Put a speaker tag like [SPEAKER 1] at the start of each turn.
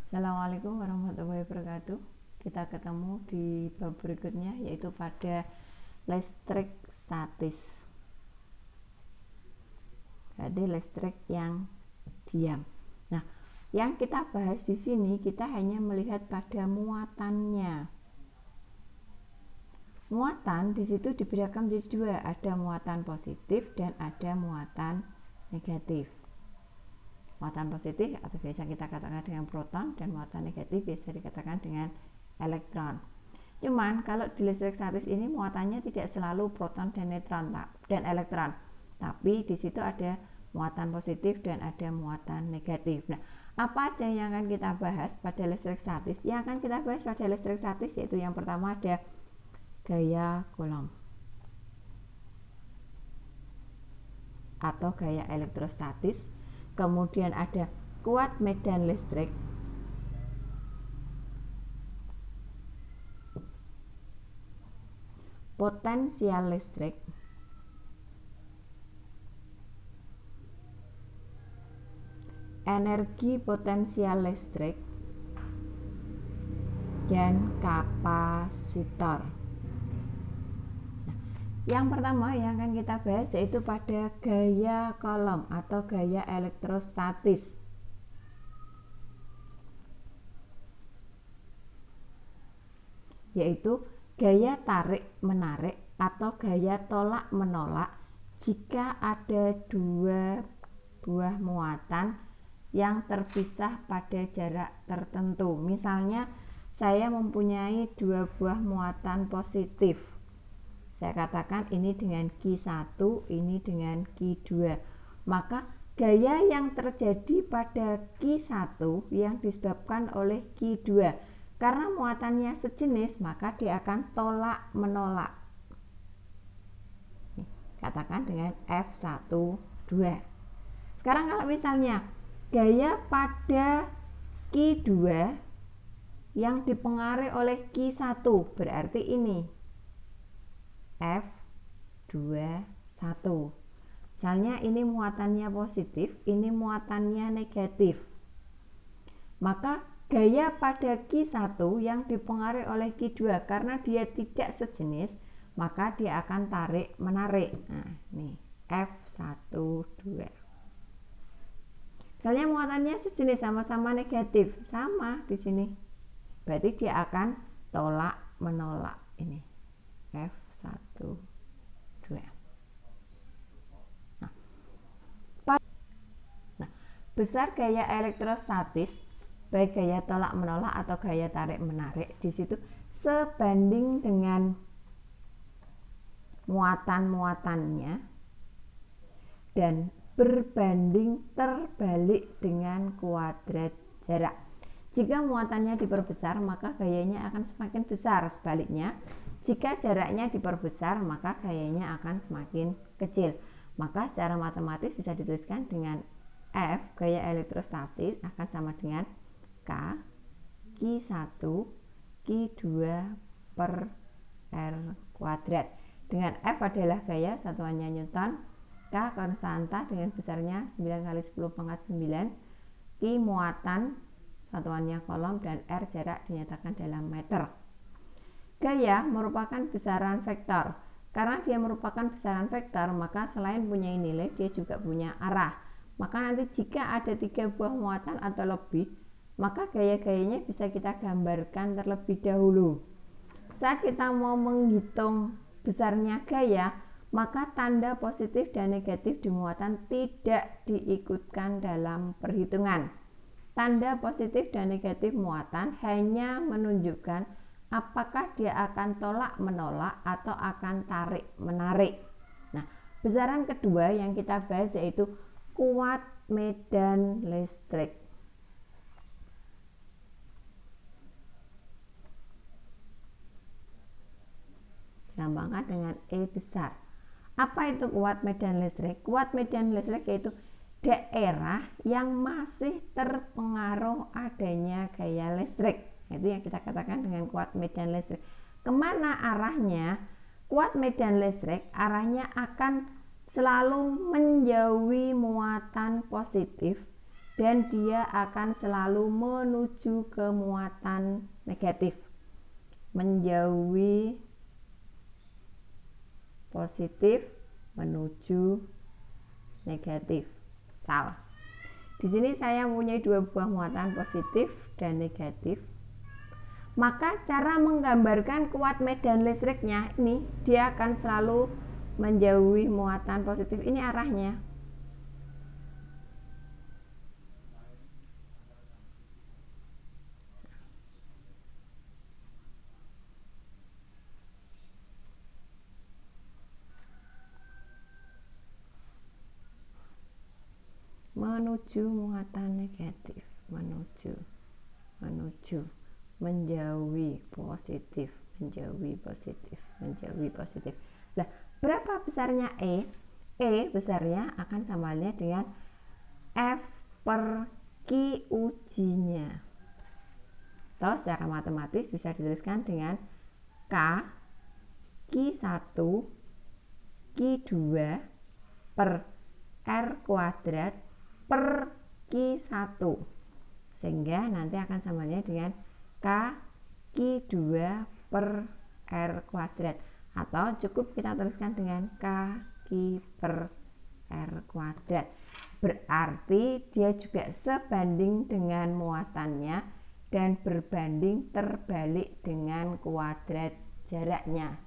[SPEAKER 1] Assalamualaikum warahmatullahi wabarakatuh. Kita ketemu di bab berikutnya, yaitu pada listrik statis. Jadi listrik yang diam. Nah, yang kita bahas di sini kita hanya melihat pada muatannya. Muatan di situ dibedakan menjadi dua, ada muatan positif dan ada muatan negatif. Muatan positif atau biasa kita katakan dengan proton, dan muatan negatif biasa dikatakan dengan elektron. Cuman kalau di listrik statis ini muatannya tidak selalu proton dan neutron dan elektron, tapi di situ ada muatan positif dan ada muatan negatif. Nah, apa aja yang akan kita bahas pada listrik statis? Yang akan kita bahas pada listrik statis yaitu yang pertama ada gaya Coulomb atau gaya elektrostatis. Kemudian ada kuat medan listrik, potensial listrik, energi potensial listrik, dan kapasitor. Yang pertama yang akan kita bahas yaitu pada gaya Coulomb atau gaya elektrostatis. Yaitu gaya tarik-menarik atau gaya tolak-menolak jika ada dua buah muatan yang terpisah pada jarak tertentu. Misalnya saya mempunyai dua buah muatan positif. Saya katakan ini dengan Q1, ini dengan Q2. Maka gaya yang terjadi pada Q1 yang disebabkan oleh Q2, karena muatannya sejenis, maka dia akan tolak menolak. Katakan dengan F12. Sekarang kalau misalnya gaya pada Q2 yang dipengaruhi oleh Q1, berarti ini F21. Misalnya ini muatannya positif, ini muatannya negatif. Maka gaya pada Q1 yang dipengaruhi oleh Q2 karena dia tidak sejenis, maka dia akan tarik menarik. Nah, ini F12. Misalnya muatannya sejenis, sama-sama negatif, sama di sini. Berarti dia akan tolak menolak, ini F12. Nah, besar gaya elektrostatis, baik gaya tolak menolak atau gaya tarik menarik, di situ sebanding dengan muatan-muatannya dan berbanding terbalik dengan kuadrat jarak. Jika muatannya diperbesar, maka gayanya akan semakin besar. Sebaliknya, jika jaraknya diperbesar, maka gayanya akan semakin kecil. Maka secara matematis bisa dituliskan dengan F, gaya elektrostatis, akan sama dengan K, Q1, Q2 per R kuadrat. Dengan F adalah gaya, satuannya Newton, K konstanta dengan besarnya 9 kali 10 pangkat 9, Q muatan, satuannya Coulomb, dan R jarak dinyatakan dalam meter. Gaya merupakan besaran vektor. Karena dia merupakan besaran vektor, maka selain punya nilai, dia juga punya arah. Maka nanti jika ada 3 buah muatan atau lebih, maka gaya-gayanya bisa kita gambarkan terlebih dahulu. Saat kita mau menghitung besarnya gaya, maka tanda positif dan negatif di muatan tidak diikutkan dalam perhitungan. Tanda positif dan negatif muatan hanya menunjukkan apakah dia akan tolak menolak atau akan tarik menarik. Nah, besaran kedua yang kita bahas yaitu kuat medan listrik. Dilambangkan dengan E besar. Apa itu kuat medan listrik? Kuat medan listrik yaitu daerah yang masih terpengaruh adanya gaya listrik. Itu yang kita katakan dengan kuat medan listrik. Kemana arahnya? Kuat medan listrik arahnya akan selalu menjauhi muatan positif dan dia akan selalu menuju ke muatan negatif, menjauhi positif menuju negatif. Salah. Di sini saya mempunyai dua buah muatan positif dan negatif. Maka cara menggambarkan kuat medan listriknya ini, dia akan selalu menjauhi muatan positif. Ini arahnya. Menuju muatan negatif, menuju menjauhi positif, menjauhi positif, menjauhi positif. Nah, berapa besarnya E? E besarnya akan sama halnya dengan F per Q ujinya. Atau secara matematis bisa dituliskan dengan K Q1 Q2 per R kuadrat per Q1, sehingga nanti akan samanya dengan K Q2 per R kuadrat, atau cukup kita tuliskan dengan K Q per R kuadrat. Berarti dia juga sebanding dengan muatannya dan berbanding terbalik dengan kuadrat jaraknya.